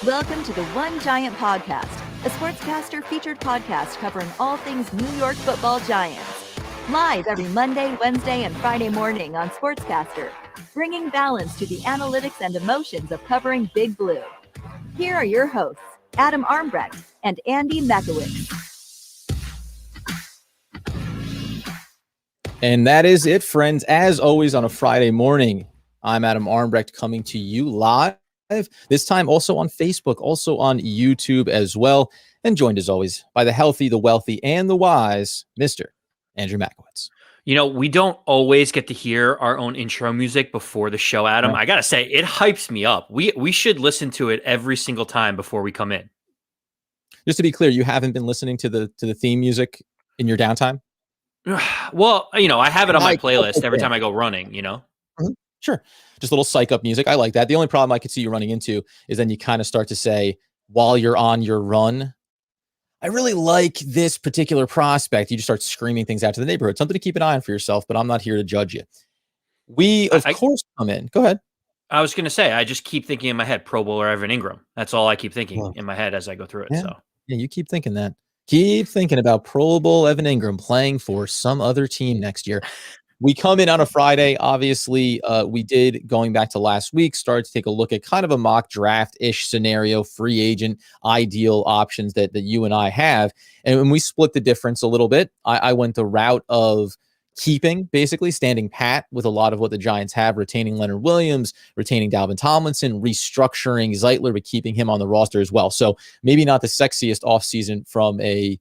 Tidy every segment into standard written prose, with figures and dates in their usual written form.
Welcome to the One Giant Podcast, a sportscaster featured podcast covering all things New York Football Giants. Live every Monday, Wednesday, and Friday morning on Sportscaster, bringing balance to the analytics and emotions of covering Big Blue. Here are your hosts, Adam Armbrecht and Andy Mekowicz. And that is it, friends. As always on a Friday morning, I'm Adam Armbrecht coming to you live. This time also on Facebook, also on YouTube as well. And joined as always by the healthy, the wealthy, and the wise, Mr. Andrew Mekowicz. You know, we don't always get to hear our own intro music before the show, Adam. Right. I got to say, it hypes me up. We should listen to it every single time before we come in. Just to be clear, you haven't been listening to the theme music in your downtime? Well, you know, I have it on my playlist every time I go running, you know? Mm-hmm. Sure. Just a little psych up music. I like that. The only problem I could see you running into is then you kind of start to say, while you're on your run, I really like this particular prospect. You just start screaming things out to the neighborhood. Something to keep an eye on for yourself, but I'm not here to judge you. We, of course, come in. Go ahead. I was going to say, I just keep thinking in my head, Pro Bowler Evan Ingram. That's all I keep thinking in my head as I go through it. Yeah. So yeah, you keep thinking that. Keep thinking about Pro Bowl Evan Ingram playing for some other team next year. We come in on a Friday. Obviously, we did, going back to last week, start to take a look at kind of a mock draft-ish scenario, free agent, ideal options that you and I have. And when we split the difference a little bit, I went the route of keeping, basically standing pat with a lot of what the Giants have, retaining Leonard Williams, retaining Dalvin Tomlinson, restructuring Zeitler, but keeping him on the roster as well. So maybe not the sexiest offseason from a,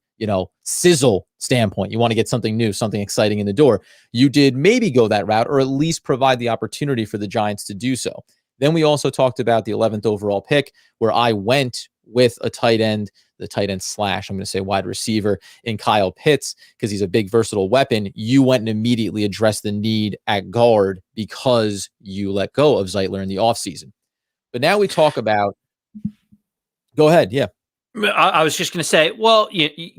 sizzle standpoint. You want to get something new, something exciting in the door. You did maybe go that route, or at least provide the opportunity for the Giants to do so. Then we also talked about the 11th overall pick, where I went with a tight end, the tight end / I'm going to say wide receiver in Kyle Pitts, because he's a big versatile weapon. You went and immediately addressed the need at guard because you let go of Zeitler in the offseason. But now we talk about, go ahead. Yeah. I was just going to say, well,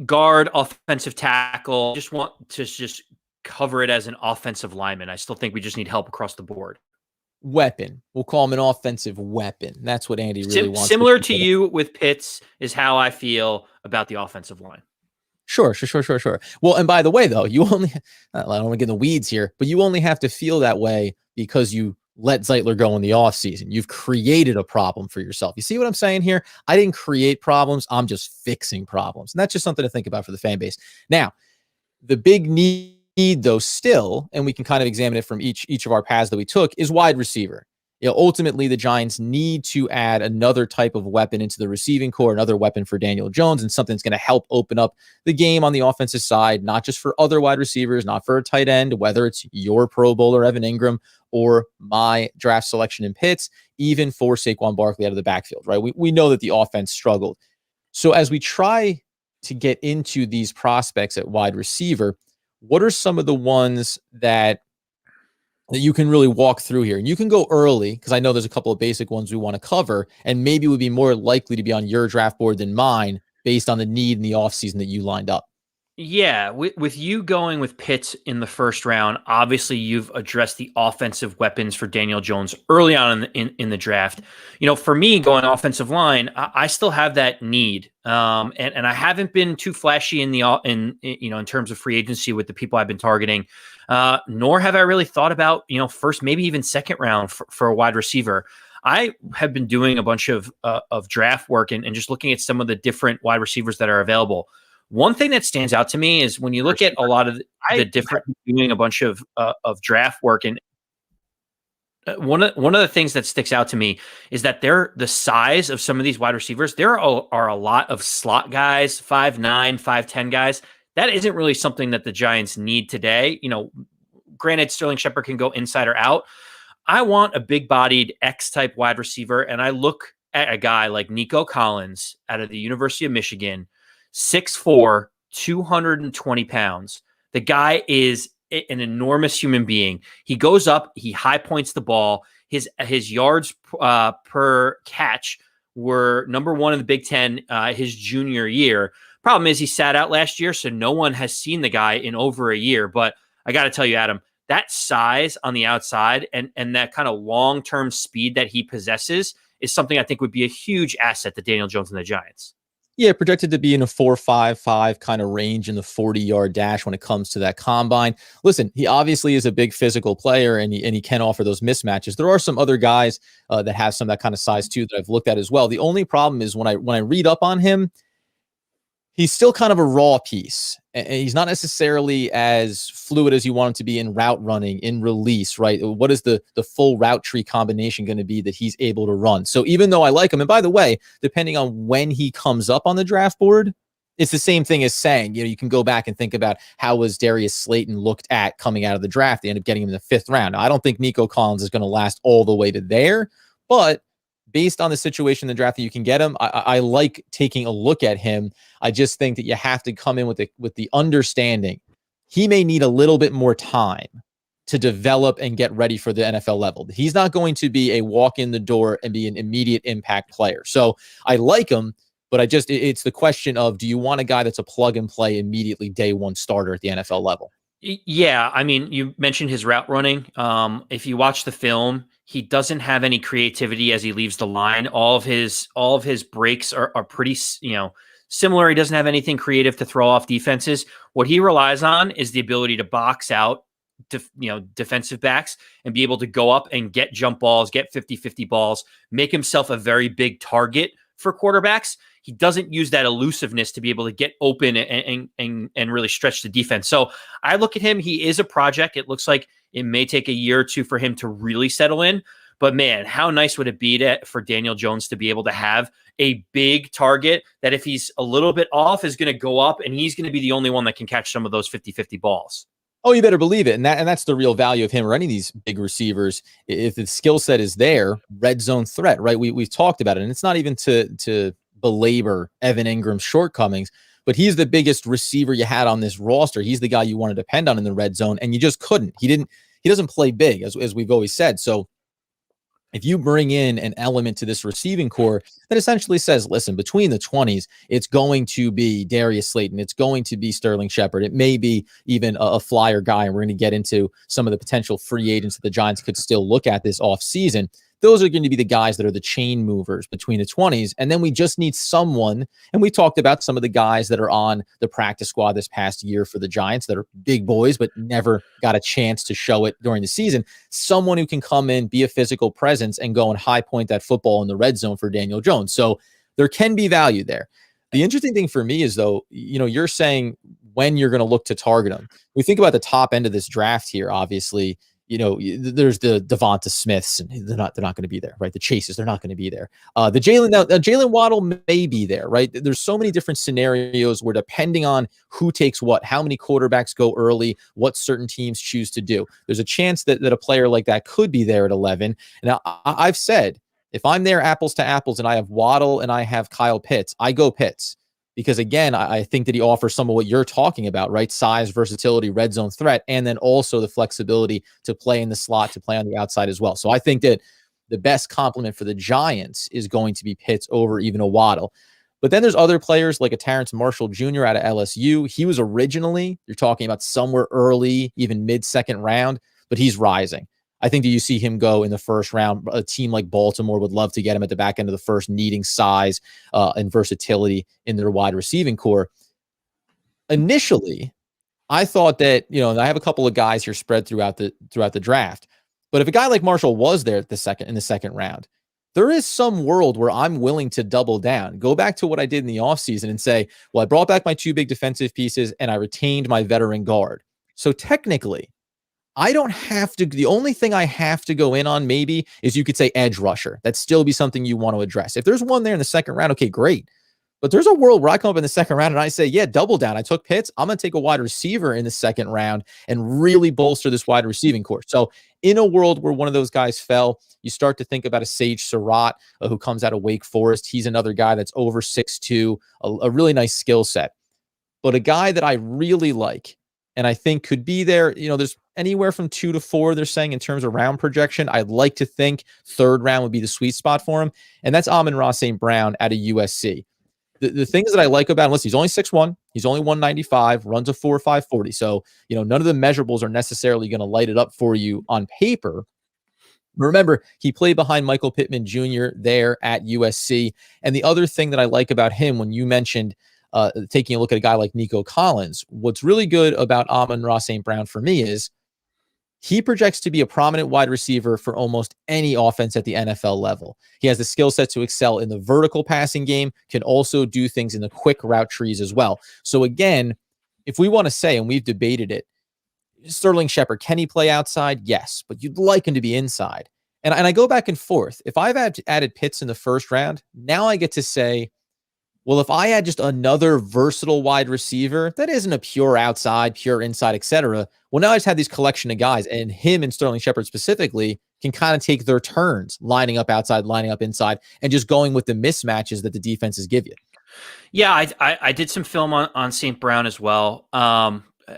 guard, offensive tackle, just want to just cover it as an offensive lineman. I still think we just need help across the board. Weapon. We'll call him an offensive weapon. That's what Andy really wants. Similar to you with Pitts is how I feel about the offensive line. Sure. Well, and by the way, though, you only, I don't want to get in the weeds here, but you only have to feel that way because you let Zeitler go in the offseason. You've created a problem for yourself. You see what I'm saying here? I didn't create problems. I'm just fixing problems. And that's just something to think about for the fan base. Now, the big need, though, still, and we can kind of examine it from each of our paths that we took, is wide receiver. Ultimately, the Giants need to add another type of weapon into the receiving core, another weapon for Daniel Jones, and something that's going to help open up the game on the offensive side, not just for other wide receivers, not for a tight end, whether it's your Pro Bowler Evan Ingram or my draft selection in Pitts, even for Saquon Barkley out of the backfield, right? We know that the offense struggled. So as we try to get into these prospects at wide receiver, what are some of the ones that you can really walk through here? And you can go early, because I know there's a couple of basic ones we want to cover, and maybe would be more likely to be on your draft board than mine based on the need in the offseason that you lined up. Yeah, with you going with Pitts in the first round, obviously you've addressed the offensive weapons for Daniel Jones early on in the draft. For me, going offensive line, I still have that need, and I haven't been too flashy in terms of free agency with the people I've been targeting. Nor have I really thought about first, maybe even second round for a wide receiver. I have been doing a bunch of draft work and just looking at some of the different wide receivers that are available. One thing that stands out to me is when you look at a lot of the different, doing a bunch of draft work, and one of the things that sticks out to me is that the size of some of these wide receivers. There are a lot of slot guys, 5'9", 5'10" guys. That isn't really something that the Giants need today. Granted, Sterling Shepard can go inside or out. I want a big-bodied X-type wide receiver, and I look at a guy like Nico Collins out of the University of Michigan, 6'4", 220 pounds. The guy is an enormous human being. He goes up, he high points the ball. His yards per catch were number one in the Big Ten his junior year. Problem is he sat out last year, so no one has seen the guy in over a year. But I got to tell you, Adam, that size on the outside and that kind of long-term speed that he possesses is something I think would be a huge asset to Daniel Jones and the Giants. Yeah, projected to be in a 4.55 kind of range in the 40-yard dash when it comes to that combine. Listen, he obviously is a big physical player, and he can offer those mismatches. There are some other guys that have some of that kind of size too that I've looked at as well. The only problem is when I read up on him, he's still kind of a raw piece. And he's not necessarily as fluid as you want him to be in route running, in release, right? What is the full route tree combination going to be that he's able to run? So even though I like him, and by the way, depending on when he comes up on the draft board, it's the same thing as saying, you can go back and think about how was Darius Slayton looked at coming out of the draft. They end up getting him in the 5th round. Now, I don't think Nico Collins is going to last all the way to there, but based on the situation in the draft that you can get him, I like taking a look at him. I just think that you have to come in with the understanding he may need a little bit more time to develop and get ready for the NFL level. He's not going to be a walk in the door and be an immediate impact player. So I like him, but it's the question of, do you want a guy that's a plug and play immediately day one starter at the NFL level? Yeah, I mean, you mentioned his route running. If you watch the film, he doesn't have any creativity as he leaves the line. All of his breaks are pretty, similar. He doesn't have anything creative to throw off defenses. What he relies on is the ability to box out defensive backs and be able to go up and get jump balls, get 50-50 balls, make himself a very big target for quarterbacks. He doesn't use that elusiveness to be able to get open and really stretch the defense. So I look at him. He is a project. It looks like it may take a year or two for him to really settle in. But man, how nice would it be for Daniel Jones to be able to have a big target that if he's a little bit off is going to go up, and he's going to be the only one that can catch some of those 50-50 balls. Oh, you better believe it. And that's the real value of him or any of these big receivers. If the skill set is there, red zone threat, right? We've talked about it. And it's not even to belabor Evan Ingram's shortcomings, but he's the biggest receiver you had on this roster. He's the guy you want to depend on in the red zone, and you just couldn't. He doesn't play big, as we've always said. So if you bring in an element to this receiving core that essentially says, listen, between the 20s, it's going to be Darius Slayton, it's going to be Sterling Shepard, it may be even a flyer guy, and we're going to get into some of the potential free agents that the Giants could still look at this offseason. Those are going to be the guys that are the chain movers between the 20s. And then we just need someone, and we talked about some of the guys that are on the practice squad this past year for the Giants that are big boys, but never got a chance to show it during the season. Someone who can come in, be a physical presence, and go and high point that football in the red zone for Daniel Jones. So there can be value there. The interesting thing for me is, though, you're saying when you're going to look to target them. We think about the top end of this draft here, obviously. There's the Devonta Smiths, and they're not going to be there, right? The Chases, they're not going to be there. The Jaylen Waddle may be there, right? There's so many different scenarios where, depending on who takes what, how many quarterbacks go early, what certain teams choose to do, there's a chance that a player like that could be there at 11. Now, I've said, if I'm there apples to apples and I have Waddle and I have Kyle Pitts, I go Pitts. Because again, I think that he offers some of what you're talking about, right? Size, versatility, red zone threat, and then also the flexibility to play in the slot, to play on the outside as well. So I think that the best compliment for the Giants is going to be Pitts over even a Waddle. But then there's other players like a Terrence Marshall Jr. out of LSU. He was originally, you're talking about somewhere early, even mid-second round, but he's rising. I think that you see him go in the first round. A team like Baltimore would love to get him at the back end of the first, needing size and versatility in their wide receiving core. Initially, I thought that, I have a couple of guys here spread throughout the draft, but if a guy like Marshall was there in the second round, there is some world where I'm willing to double down, go back to what I did in the offseason and say, well, I brought back my 2 big defensive pieces and I retained my veteran guard. So technically, I don't have to. The only thing I have to go in on maybe is, you could say, edge rusher. That'd still be something you want to address. If there's one there in the second round, okay, great. But there's a world where I come up in the second round and I say, yeah, double down. I took Pitts. I'm going to take a wide receiver in the second round and really bolster this wide receiving core. So in a world where one of those guys fell, you start to think about a Sage Surratt who comes out of Wake Forest. He's another guy that's over 6'2", a really nice skill set. But a guy that I really like and I think could be there, there's anywhere from 2 to 4, they're saying, in terms of round projection. I'd like to think third round would be the sweet spot for him. And that's Amon-Ra St. Brown out of USC. The things that I like about him, listen, he's only 6'1", he's only 195, runs a 4.5 40. So, none of the measurables are necessarily going to light it up for you on paper. Remember, he played behind Michael Pittman Jr. there at USC. And the other thing that I like about him, when you mentioned taking a look at a guy like Nico Collins, what's really good about Amon-Ra St. Brown for me is he projects to be a prominent wide receiver for almost any offense at the NFL level. He has the skill set to excel in the vertical passing game, can also do things in the quick route trees as well. So again, if we want to say, and we've debated it, Sterling Shepard, can he play outside? Yes, but you'd like him to be inside. And I go back and forth. If I've added Pitts in the first round, now I get to say, well, if I had just another versatile wide receiver that isn't a pure outside, pure inside, etc. Well, now I just have these collection of guys, and him and Sterling Shepard specifically can kind of take their turns lining up outside, lining up inside, and just going with the mismatches that the defenses give you. Yeah, I did some film on St. Brown as well.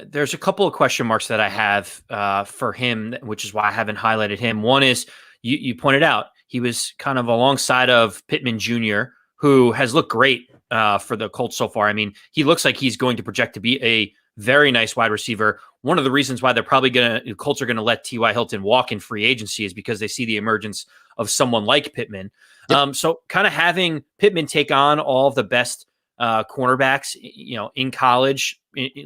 There's a couple of question marks that I have for him, which is why I haven't highlighted him. One is you pointed out he was kind of alongside of Pittman Jr., who has looked great for the Colts so far. I mean, he looks like he's going to project to be a very nice wide receiver. One of the reasons why the Colts are going to let T.Y. Hilton walk in free agency is because they see the emergence of someone like Pittman. Yep. So kind of having Pittman take on all of the best cornerbacks, in college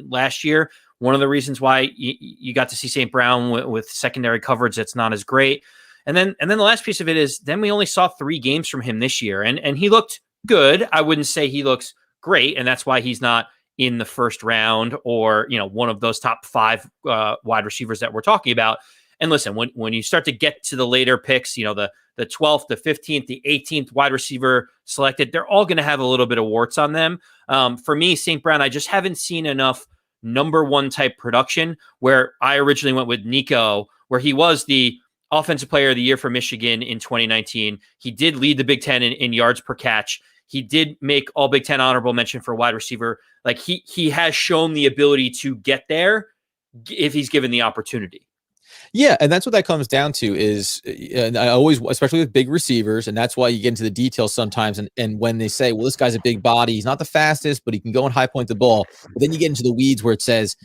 last year. One of the reasons why you got to see St. Brown with secondary coverage that's not as great. And then the last piece of it is then we only saw 3 games from him this year, and he looked good. I wouldn't say he looks great, and that's why he's not in the first round or one of those top 5 wide receivers that we're talking about. And listen, when you start to get to the later picks, the 12th, the 15th, the 18th wide receiver selected, they're all going to have a little bit of warts on them. For me, St. Brown, I just haven't seen enough number 1 type production where I originally went with Nico, where he was the Offensive Player of the Year for Michigan in 2019. He did lead the Big Ten in yards per catch. He did make all Big Ten honorable mention for wide receiver. Like he has shown the ability to get there if he's given the opportunity. Yeah, and that's what that comes down to is, and I always, especially with big receivers, and that's why you get into the details sometimes. And when they say, well, this guy's a big body, he's not the fastest, but he can go and high point the ball. But then you get into the weeds where it says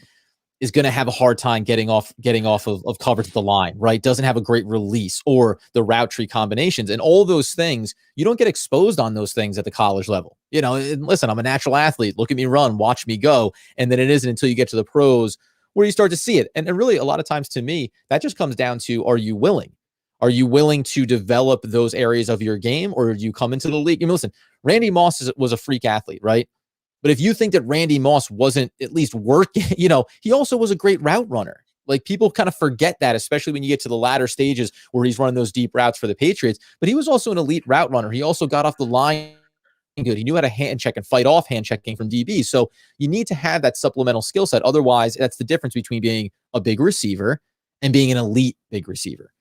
is going to have a hard time getting off of coverage at the line, right? Doesn't have a great release or the route tree combinations and all those things. You don't get exposed on those things at the college level. Listen, I'm a natural athlete. Look at me run, watch me go. And then it isn't until you get to the pros where you start to see it. And really, a lot of times to me, that just comes down to, are you willing? Are you willing to develop those areas of your game, or do you come into the league? Listen, Randy Moss was a freak athlete, right? But if you think that Randy Moss wasn't at least working, he also was a great route runner. Like, people kind of forget that, especially when you get to the latter stages where he's running those deep routes for the Patriots. But he was also an elite route runner. He also got off the line good. He knew how to hand check and fight off hand checking from DBs. So you need to have that supplemental skill set. Otherwise, that's the difference between being a big receiver and being an elite big receiver.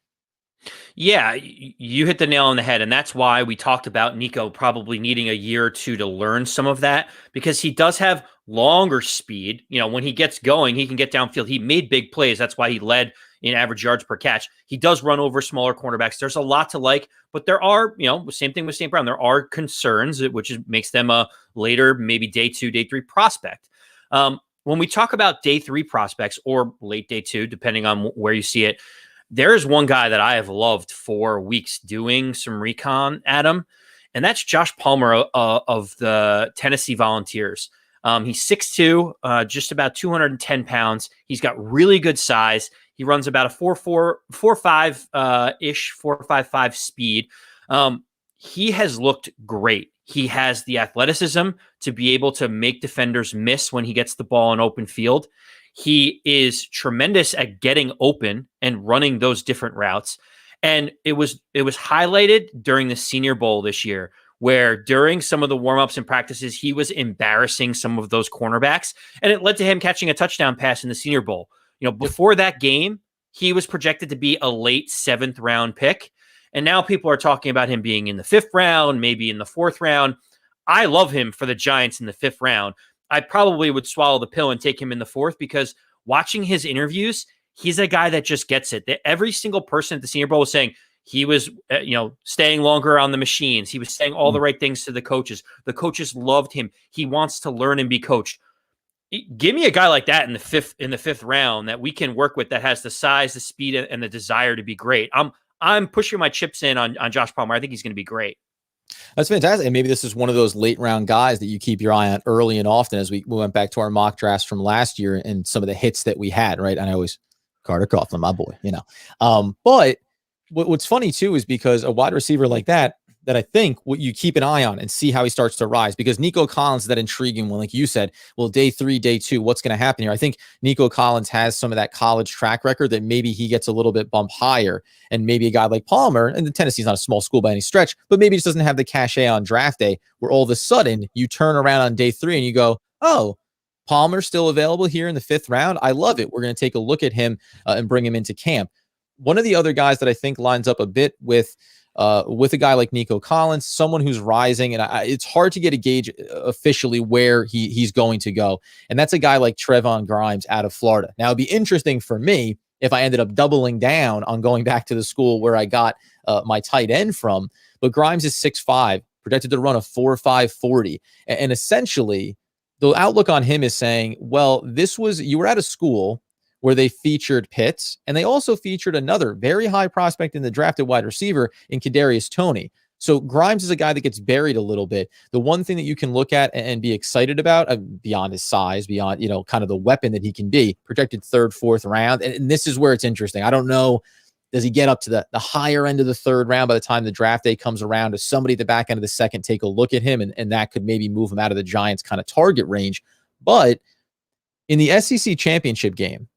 Yeah, you hit the nail on the head. And that's why we talked about Nico probably needing a year or 2 to learn some of that, because he does have longer speed. When he gets going, he can get downfield. He made big plays. That's why he led in average yards per catch. He does run over smaller cornerbacks. There's a lot to like, but there are, same thing with St. Brown. There are concerns, which makes them a later, maybe day 2, day 3 prospect. When we talk about day 3 prospects or late day 2, depending on where you see it, there is one guy that I have loved for weeks doing some recon, Adam, and that's Josh Palmer of the Tennessee Volunteers. He's 6'2", just about 210 pounds. He's got really good size. He runs about a 4.5 speed. He has looked great. He has the athleticism to be able to make defenders miss when he gets the ball in open field. He is tremendous at getting open and running those different routes. And it was highlighted during the Senior Bowl this year, where during some of the warm-ups and practices, he was embarrassing some of those cornerbacks, and it led to him catching a touchdown pass in the Senior Bowl. Before that game, he was projected to be a late 7th round pick. And now people are talking about him being in the 5th round, maybe in the 4th round. I love him for the Giants in the 5th round. I probably would swallow the pill and take him in the 4th, because watching his interviews, he's a guy that just gets it. That every single person at the Senior Bowl was saying He was, staying longer on the machines. He was saying all the right things to the coaches. The coaches loved him. He wants to learn and be coached. Give me a guy like that in the fifth round that we can work with, that has the size, the speed, and the desire to be great. I'm pushing my chips in on Josh Palmer. I think he's going to be great. That's fantastic. And maybe this is one of those late round guys that you keep your eye on early and often, as we went back to our mock drafts from last year and some of the hits that we had, right? And I always, Carter Coughlin, my boy, but what's funny too is because a wide receiver like that I think what you keep an eye on and see how he starts to rise, because Nico Collins is that intriguing one. Like you said, well, day 3, day 2, what's going to happen here? I think Nico Collins has some of that college track record that maybe he gets a little bit bump higher, and maybe a guy like Palmer, and Tennessee's not a small school by any stretch, but maybe just doesn't have the cachet on draft day where all of a sudden you turn around on day 3 and you go, oh, Palmer's still available here in the 5th round. I love it. We're going to take a look at him and bring him into camp. One of the other guys that I think lines up a bit with a guy like Nico Collins, someone who's rising, and it's hard to get a gauge officially where he's going to go. And that's a guy like Trevon Grimes out of Florida. Now, it'd be interesting for me if I ended up doubling down on going back to the school where I got my tight end from. But Grimes is 6'5", projected to run a 4.5 40. And essentially, the outlook on him is saying, well, you were at a school where they featured Pitts, and they also featured another very high prospect in the draft at wide receiver in Kadarius Toney. So Grimes is a guy that gets buried a little bit. The one thing that you can look at and be excited about, beyond his size, beyond, kind of the weapon that he can be, projected 3rd, 4th round. And this is where it's interesting. I don't know, does he get up to the higher end of the 3rd round by the time the draft day comes around? Does somebody at the back end of the 2nd take a look at him, and that could maybe move him out of the Giants' kind of target range? But in the SEC championship game,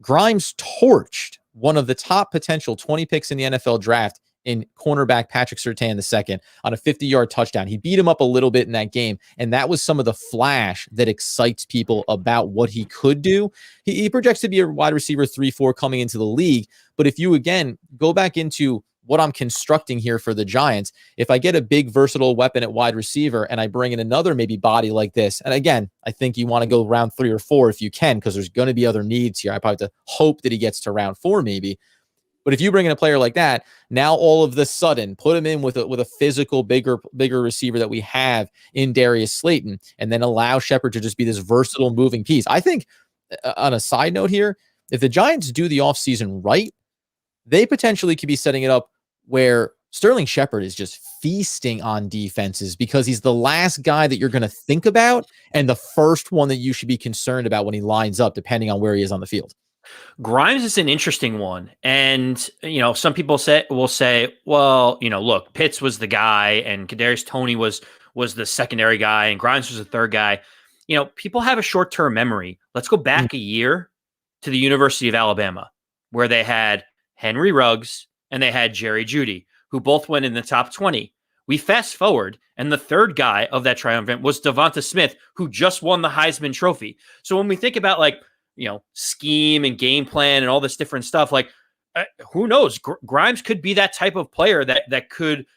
Grimes torched one of the top potential 20 picks in the NFL draft in cornerback Patrick Surtain II on a 50-yard touchdown. He beat him up a little bit in that game, and that was some of the flash that excites people about what he could do. He projects to be a wide receiver 3-4 coming into the league, but if you, again, go back into what I'm constructing here for the Giants, if I get a big versatile weapon at wide receiver and I bring in another maybe body like this, and again, I think you want to go round 3 or 4 if you can, because there's going to be other needs here. I probably have to hope that he gets to round 4 maybe. But if you bring in a player like that, now all of the sudden put him in with a physical, bigger receiver that we have in Darius Slayton, and then allow Shepard to just be this versatile moving piece. I think, on a side note here, if the Giants do the offseason right, they potentially could be setting it up where Sterling Shepard is just feasting on defenses, because he's the last guy that you're going to think about and the first one that you should be concerned about when he lines up, depending on where he is on the field. Grimes is an interesting one. And, some people will say, well, look, Pitts was the guy and Kadarius Toney was the secondary guy and Grimes was the 3rd guy. People have a short-term memory. Let's go back a year to the University of Alabama, where they had Henry Ruggs and they had Jerry Jeudy, who both went in the top 20. We fast forward, and the 3rd guy of that triumvirate was Devonta Smith, who just won the Heisman Trophy. So when we think about scheme and game plan and all this different stuff, who knows? Grimes could be that type of player that could,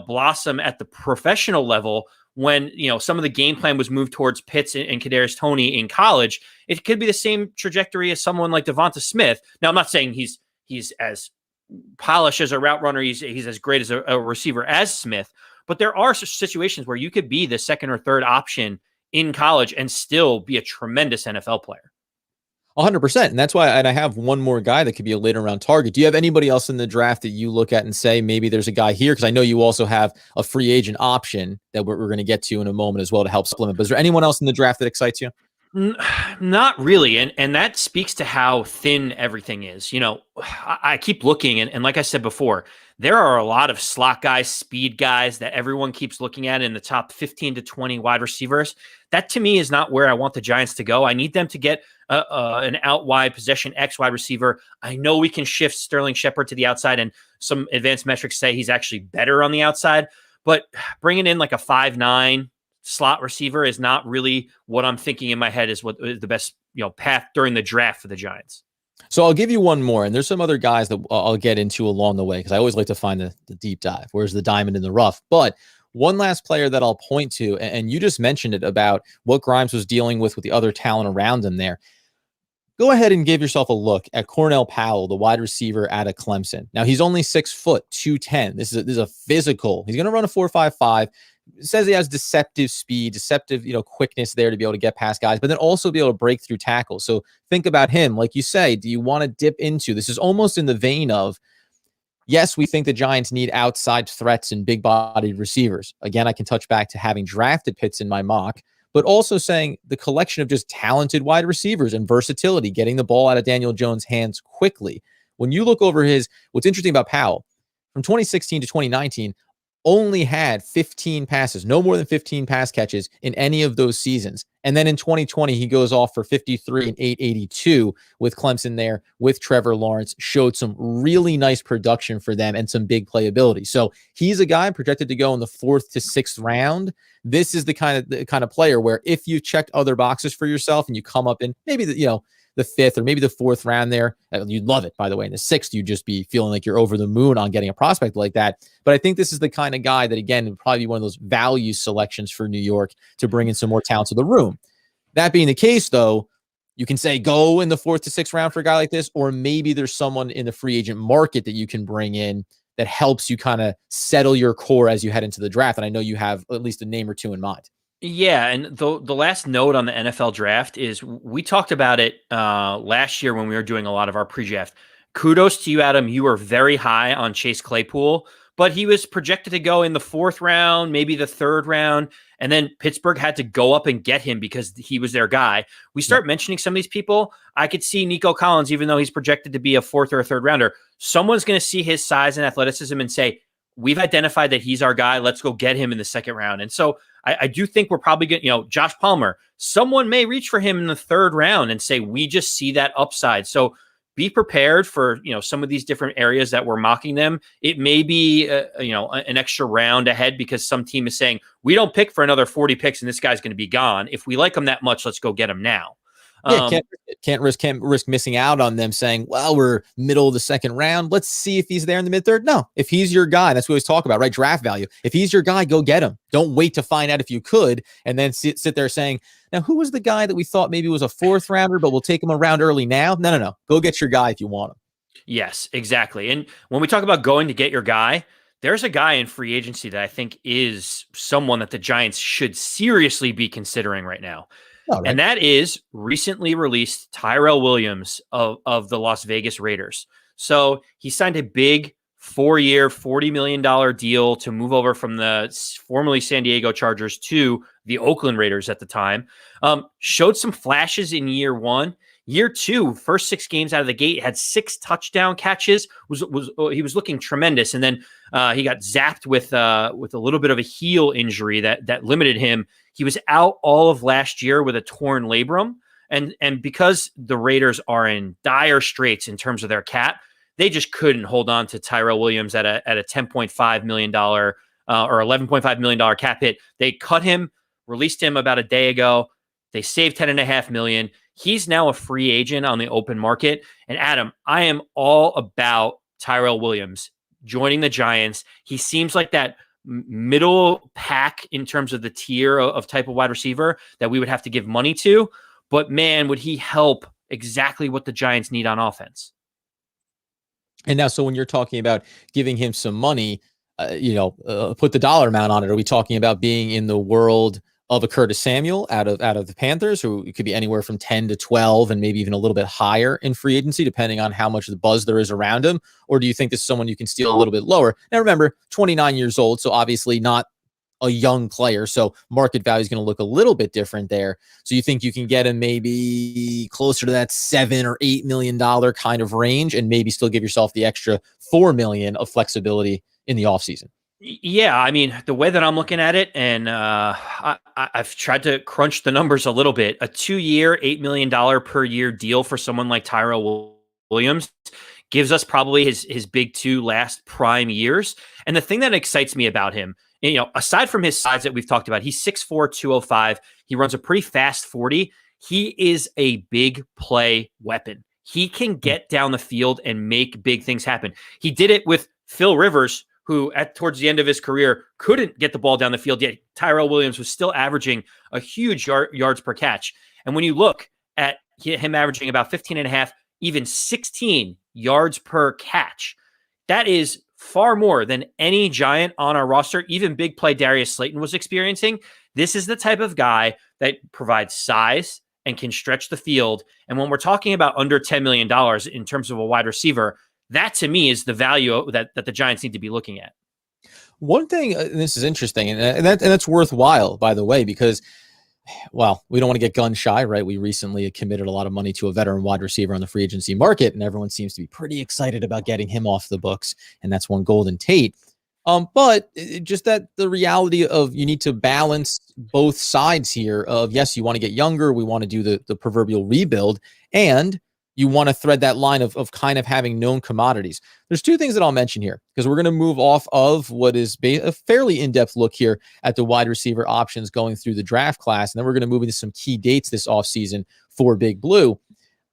blossom at the professional level when, some of the game plan was moved towards Pitts and Kadarius Toney in college. It could be the same trajectory as someone like Devonta Smith. Now, I'm not saying he's as polished as a route runner, he's as great as a receiver as Smith, but there are situations where you could be the 2nd or 3rd option in college and still be a tremendous NFL player. 100%. And that's why, and I have one more guy that could be a later round target. Do you have anybody else in the draft that you look at and say, maybe there's a guy here? Because I know you also have a free agent option that we're going to get to in a moment as well to help supplement. But is there anyone else in the draft that excites you? Not really. And that speaks to how thin everything is. I keep looking, and like I said before, there are a lot of slot guys, speed guys that everyone keeps looking at in the top 15 to 20 wide receivers. That to me is not where I want the Giants to go. I need them to get an out wide possession X wide receiver. I know we can shift Sterling Shepard to the outside, and some advanced metrics say he's actually better on the outside, but bringing in like a 5'9" slot receiver is not really what I'm thinking in my head is what is the best path during the draft for the Giants. So I'll give you one more, and there's some other guys that I'll get into along the way, because I always like to find the deep dive. Where's the diamond in the rough? But one last player that I'll point to, and you just mentioned it about what Grimes was dealing with the other talent around him there. go ahead and give yourself a look at Cornell Powell, the wide receiver out of Clemson. Now, he's only 6 foot, 210. This is a physical. He's going to run a 4.55. It says he has deceptive speed, deceptive, quickness there to be able to get past guys, but then also be able to break through tackles. So think about him. Like you say, do you want to dip into this? Is almost in the vein of, yes, we think the Giants need outside threats and big-bodied receivers. Again, I can touch back to having drafted Pitts in my mock, but also saying the collection of just talented wide receivers and versatility, getting the ball out of Daniel Jones' hands quickly. When you look over what's interesting about Powell, from 2016 to 2019, only had 15 passes, no more than 15 pass catches in any of those seasons. And then in 2020, he goes off for 53 and 882 with Clemson there, with Trevor Lawrence, showed some really nice production for them and some big playability. So he's a guy projected to go in the 4th to 6th round. This is the kind of player where if you checked other boxes for yourself and you come up in maybe the 5th or maybe the 4th round there, you'd love it, by the way. In the 6th, you'd just be feeling like you're over the moon on getting a prospect like that. But I think this is the kind of guy that, again, would probably be one of those value selections for New York to bring in some more talent to the room. That being the case, though, you can say go in the 4th to 6th round for a guy like this, or maybe there's someone in the free agent market that you can bring in that helps you kind of settle your core as you head into the draft. And I know you have at least a name or two in mind. Yeah, and the last note on the NFL draft is we talked about it last year when we were doing a lot of our pre-draft. Kudos to you, Adam. You were very high on Chase Claypool, but he was projected to go in the 4th round, maybe the 3rd round, and then Pittsburgh had to go up and get him because he was their guy. We start mentioning some of these people. I could see Nico Collins, even though he's projected to be a 4th or a 3rd rounder. Someone's going to see his size and athleticism and say, we've identified that he's our guy. Let's go get him in the 2nd round. And so I do think we're probably going to, Josh Palmer, someone may reach for him in the 3rd round and say, we just see that upside. So be prepared for, some of these different areas that we're mocking them. It may be, an extra round ahead because some team is saying, we don't pick for another 40 picks and this guy's going to be gone. If we like him that much, let's go get him now. Yeah, can't risk missing out on them saying, well, we're middle of the 2nd round. Let's see if he's there in the mid-3rd. No, if he's your guy, that's what we always talk about, right? Draft value. If he's your guy, go get him. Don't wait to find out if you could and then sit there saying, now, who was the guy that we thought maybe was a 4th rounder, but we'll take him around early now? No. Go get your guy if you want him. Yes, exactly. And when we talk about going to get your guy, there's a guy in free agency that I think is someone that the Giants should seriously be considering right now. Right. And that is recently released Tyrell Williams of the Las Vegas Raiders. So he signed a big 4-year, $40 million deal to move over from the formerly San Diego Chargers to the Oakland Raiders at the time. Showed some flashes in year 1. Year 2, first 6 games out of the gate, had 6 touchdown catches. He was looking tremendous, and then he got zapped with a little bit of a heel injury that limited him. He was out all of last year with a torn labrum, and because the Raiders are in dire straits in terms of their cap, they just couldn't hold on to Tyrell Williams at a $10.5 million or $11.5 million cap hit. They cut him, released him about a day ago. They saved $10.5 million. He's now a free agent on the open market. And Adam, I am all about Tyrell Williams joining the Giants. He seems like that middle pack in terms of the tier of type of wide receiver that we would have to give money to. But man, would he help exactly what the Giants need on offense. And now, so when you're talking about giving him some money, put the dollar amount on it. Are we talking about being in the world of a Curtis Samuel out of the Panthers, who could be anywhere from 10 to 12 and maybe even a little bit higher in free agency, depending on how much of the buzz there is around him? Or do you think this is someone you can steal a little bit lower? Now, remember, 29 years old, so obviously not a young player, so market value is going to look a little bit different there. So you think you can get him maybe closer to that $7 or $8 million kind of range and maybe still give yourself the extra $4 million of flexibility in the offseason? Yeah, I mean, the way that I'm looking at it, and I've tried to crunch the numbers a little bit, a 2-year, $8 million per year deal for someone like Tyrell Williams gives us probably his big 2 last prime years. And the thing that excites me about him, aside from his size that we've talked about, he's 6'4", 205. He runs a pretty fast 40. He is a big play weapon. He can get down the field and make big things happen. He did it with Phil Rivers, who towards the end of his career couldn't get the ball down the field, yet Tyrell Williams was still averaging a huge yards per catch. And when you look at him averaging about 15 and a half, even 16 yards per catch. That is far more than any Giant on our roster, even big play Darius Slayton was experiencing. This is the type of guy that provides size and can stretch the field. And when we're talking about under $10 million in terms of a wide receiver, that to me is the value that the Giants need to be looking at. One thing, and this is interesting, and that's worthwhile, by the way, because, well, we don't want to get gun shy, right? We recently committed a lot of money to a veteran wide receiver on the free agency market, and everyone seems to be pretty excited about getting him off the books, and that's one Golden Tate. But just that the reality of you need to balance both sides here of, yes, you want to get younger, we want to do the proverbial rebuild, and you want to thread that line of kind of having known commodities. There's two things that I'll mention here, because we're going to move off of what is a fairly in-depth look here at the wide receiver options going through the draft class. And then we're going to move into some key dates this offseason for Big Blue.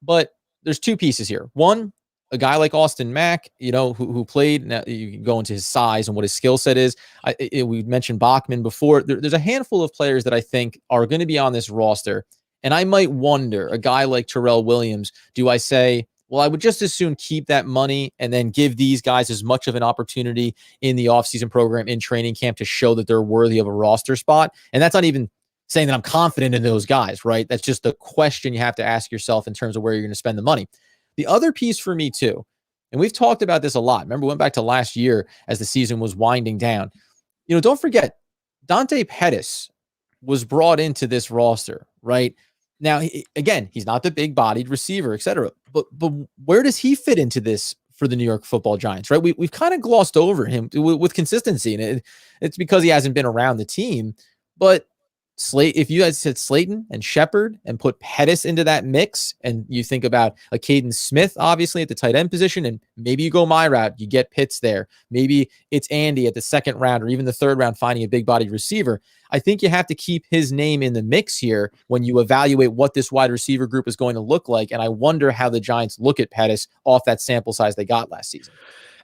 But there's two pieces here. One, a guy like Austin Mack, who played, now you can go into his size and what his skill set is. We mentioned Bateman before. There's a handful of players that I think are going to be on this roster. And I might wonder, a guy like Terrell Williams, do I say, well, I would just as soon keep that money and then give these guys as much of an opportunity in the offseason program, in training camp, to show that they're worthy of a roster spot? And that's not even saying that I'm confident in those guys, right? That's just the question you have to ask yourself in terms of where you're going to spend the money. The other piece for me too, and we've talked about this a lot. Remember, we went back to last year as the season was winding down. Don't forget, Dante Pettis was brought into this roster, right? Now, again, he's not the big-bodied receiver, et cetera. But where does he fit into this for the New York Football Giants, right? We've kind of glossed over him with consistency, and it's because he hasn't been around the team. But if you guys said Slayton and Shepard and put Pettis into that mix, and you think about a Caden Smith, obviously, at the tight end position, and maybe you go my route, you get Pitts there. Maybe it's Andy at the second round or even the third round finding a big-bodied receiver. I think you have to keep his name in the mix here when you evaluate what this wide receiver group is going to look like. And I wonder how the Giants look at Pettis off that sample size they got last season.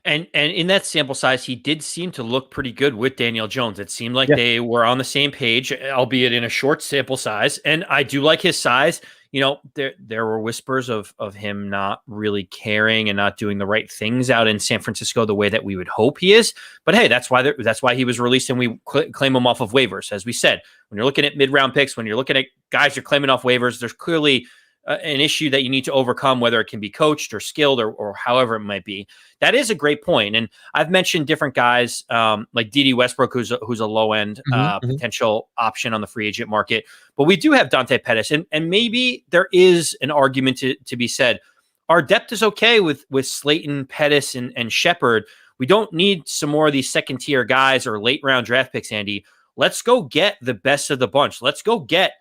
And in that sample size, he did seem to look pretty good with Daniel Jones. It seemed like they were on the same page, albeit in a short sample size. And I do like his size. There were whispers of him not really caring and not doing the right things out in San Francisco the way that we would hope he is. But hey, that's why he was released, and we claim him off of waivers. As we said, when you're looking at mid-round picks, when you're looking at guys you're claiming off waivers, there's clearly an issue that you need to overcome, whether it can be coached or skilled or however it might be. That is a great point. And I've mentioned different guys like D.D. Westbrook, who's a low end potential option on the free agent market. But we do have Dante Pettis, and maybe there is an argument to be said. Our depth is okay with Slayton, Pettis, and Shepard. We don't need some more of these second tier guys or late round draft picks, Andy. Let's go get the best of the bunch. Let's go get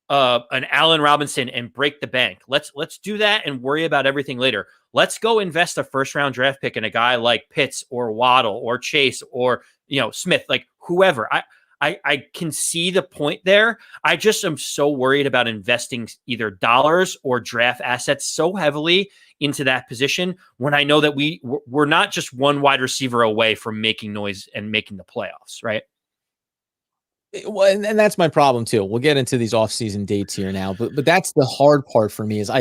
an Allen Robinson and break the bank. Let's do that and worry about everything later. Let's go invest a first round draft pick in a guy like Pitts or Waddle or Chase or Smith, like whoever. I can see the point there. I just am so worried about investing either dollars or draft assets so heavily into that position when I know that we're not just one wide receiver away from making noise and making the playoffs, right? Well, and that's my problem too. We'll get into these off-season dates here now, but that's the hard part for me. Is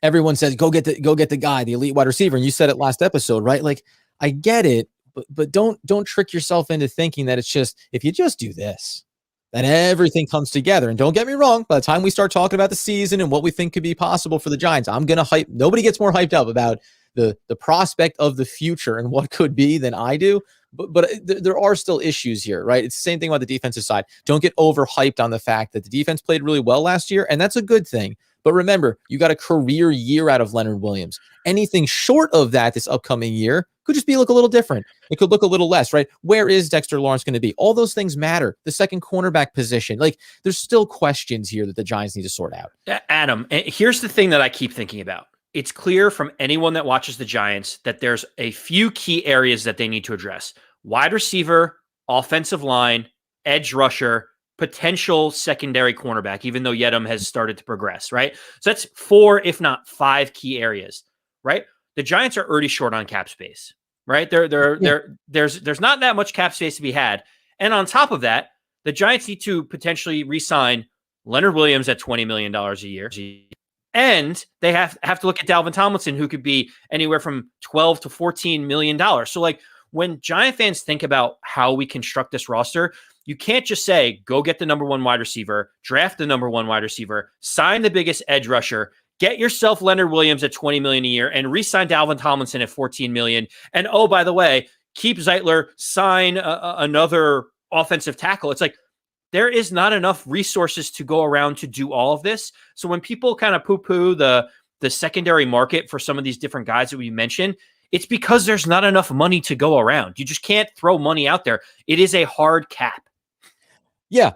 everyone says go get the guy, the elite wide receiver, and you said it last episode, right? Like I get it, but don't trick yourself into thinking that it's just if you just do this, then everything comes together. And don't get me wrong, by the time we start talking about the season and what we think could be possible for the Giants, I'm gonna hype. Nobody gets more hyped up about the prospect of the future and what could be than I do. But there are still issues here, right? It's the same thing about the defensive side. Don't get overhyped on the fact that the defense played really well last year, and that's a good thing. But remember, you got a career year out of Leonard Williams. Anything short of that this upcoming year could just look a little different. It could look a little less, right? Where is Dexter Lawrence going to be? All those things matter. The second cornerback position. Like, there's still questions here that the Giants need to sort out. Adam, here's the thing that I keep thinking about. It's clear from anyone that watches the Giants that there's a few key areas that they need to address. Wide receiver, offensive line, edge rusher, potential secondary cornerback, even though Yedem has started to progress, right? So that's 4, if not 5 key areas, right? The Giants are already short on cap space, right? There's not that much cap space to be had. And on top of that, the Giants need to potentially re-sign Leonard Williams at $20 million a year. And they have to look at Dalvin Tomlinson, who could be anywhere from $12 to $14 million. So like when Giant fans think about how we construct this roster, you can't just say, go get the number one wide receiver, draft the number one wide receiver, sign the biggest edge rusher, get yourself Leonard Williams at $20 million a year, and re-sign Dalvin Tomlinson at $14 million. And oh, by the way, keep Zeitler, sign another offensive tackle. It's like there is not enough resources to go around to do all of this. So when people kind of poo-poo the secondary market for some of these different guys that we mentioned, it's because there's not enough money to go around. You just can't throw money out there. It is a hard cap. Yeah,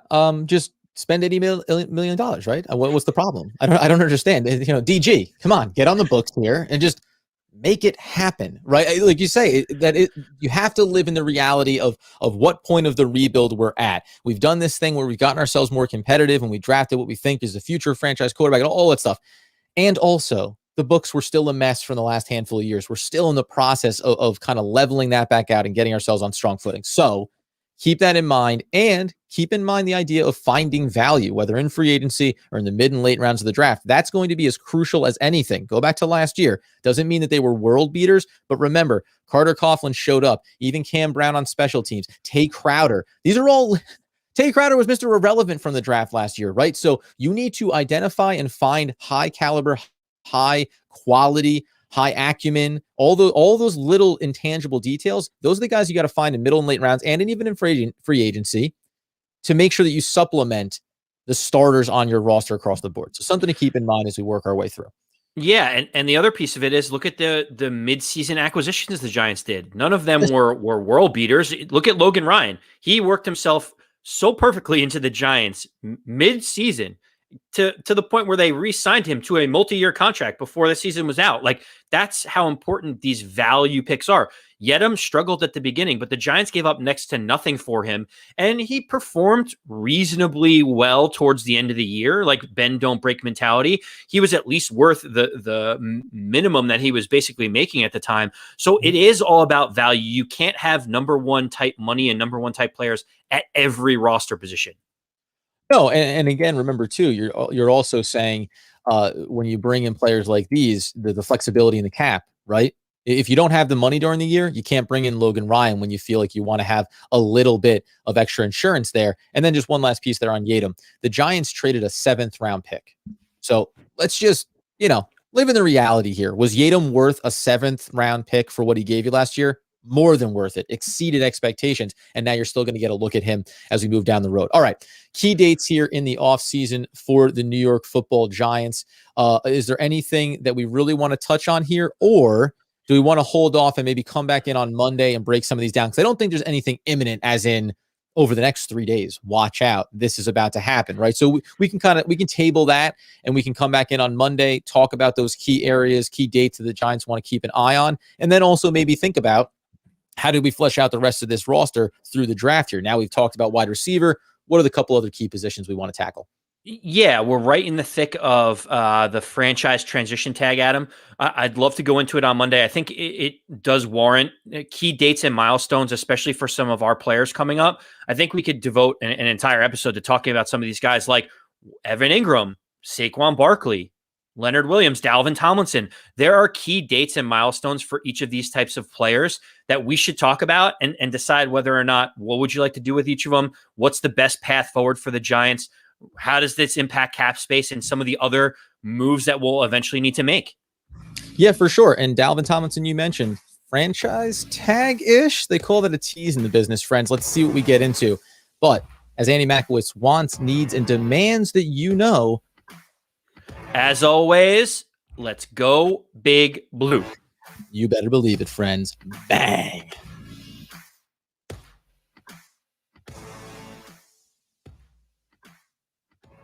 just spend $80 million, right? What's the problem? I don't understand. DG, come on, get on the books here and just make it happen, right? Like you say, you have to live in the reality of what point of the rebuild we're at. We've done this thing where we've gotten ourselves more competitive and we drafted what we think is the future franchise quarterback and all that stuff. And also, the books were still a mess from the last handful of years. We're still in the process of kind of leveling that back out and getting ourselves on strong footing. So keep that in mind, and keep in mind the idea of finding value, whether in free agency or in the mid and late rounds of the draft. That's going to be as crucial as anything. Go back to last year. Doesn't mean that they were world beaters, but remember, Carter Coughlin showed up, even Cam Brown on special teams, Tay Crowder. Tay Crowder was Mr. Irrelevant from the draft last year, right? So you need to identify and find high caliber, high quality, high acumen, all those little intangible details. Those are the guys you got to find in middle and late rounds, and even in free agency, to make sure that you supplement the starters on your roster across the board. So something to keep in mind as we work our way through. Yeah, and the other piece of it is look at the mid-season acquisitions the Giants did. None of them were world beaters. Look at Logan Ryan. He worked himself so perfectly into the Giants mid-season to the point where they re-signed him to a multi-year contract before the season was out. Like, that's how important these value picks are. Yedem struggled at the beginning, but the Giants gave up next to nothing for him, and he performed reasonably well towards the end of the year. Like, bend don't break mentality. He was at least worth the minimum that he was basically making at the time. So it is all about value. You can't have number one type money and number one type players at every roster position. No, and again, remember too, you're also saying when you bring in players like these, the flexibility in the cap, right? If you don't have the money during the year, you can't bring in Logan Ryan when you feel like you want to have a little bit of extra insurance there. And then just one last piece there on Yedem. The Giants traded a 7th round pick. So let's just, live in the reality here. Was Yedem worth a 7th round pick for what he gave you last year? More than worth it, exceeded expectations. And now you're still going to get a look at him as we move down the road. All right. Key dates here in the offseason for the New York Football Giants. Is there anything that we really want to touch on here, or do we want to hold off and maybe come back in on Monday and break some of these down? Because I don't think there's anything imminent, as in over the next 3 days. Watch out. This is about to happen, right? So we can table that, and we can come back in on Monday, talk about those key areas, key dates that the Giants want to keep an eye on, and then also maybe think about how do we flesh out the rest of this roster through the draft here. Now we've talked about wide receiver. What are the couple other key positions we want to tackle? Yeah, we're right in the thick of the franchise transition tag, Adam. I'd love to go into it on Monday. I think it does warrant key dates and milestones, especially for some of our players coming up. I think we could devote an entire episode to talking about some of these guys like Evan Ingram, Saquon Barkley, Leonard Williams, Dalvin Tomlinson. There are key dates and milestones for each of these types of players that we should talk about and decide whether or not, what would you like to do with each of them? What's the best path forward for the Giants? How does this impact cap space and some of the other moves that we'll eventually need to make? Yeah, for sure. And Dalvin Tomlinson, you mentioned franchise tag-ish. They call that a tease in the business, friends. Let's see what we get into. But as Andy Makowitz wants, needs, and demands that you know, as always, let's go Big Blue. You better believe it, friends. Bang.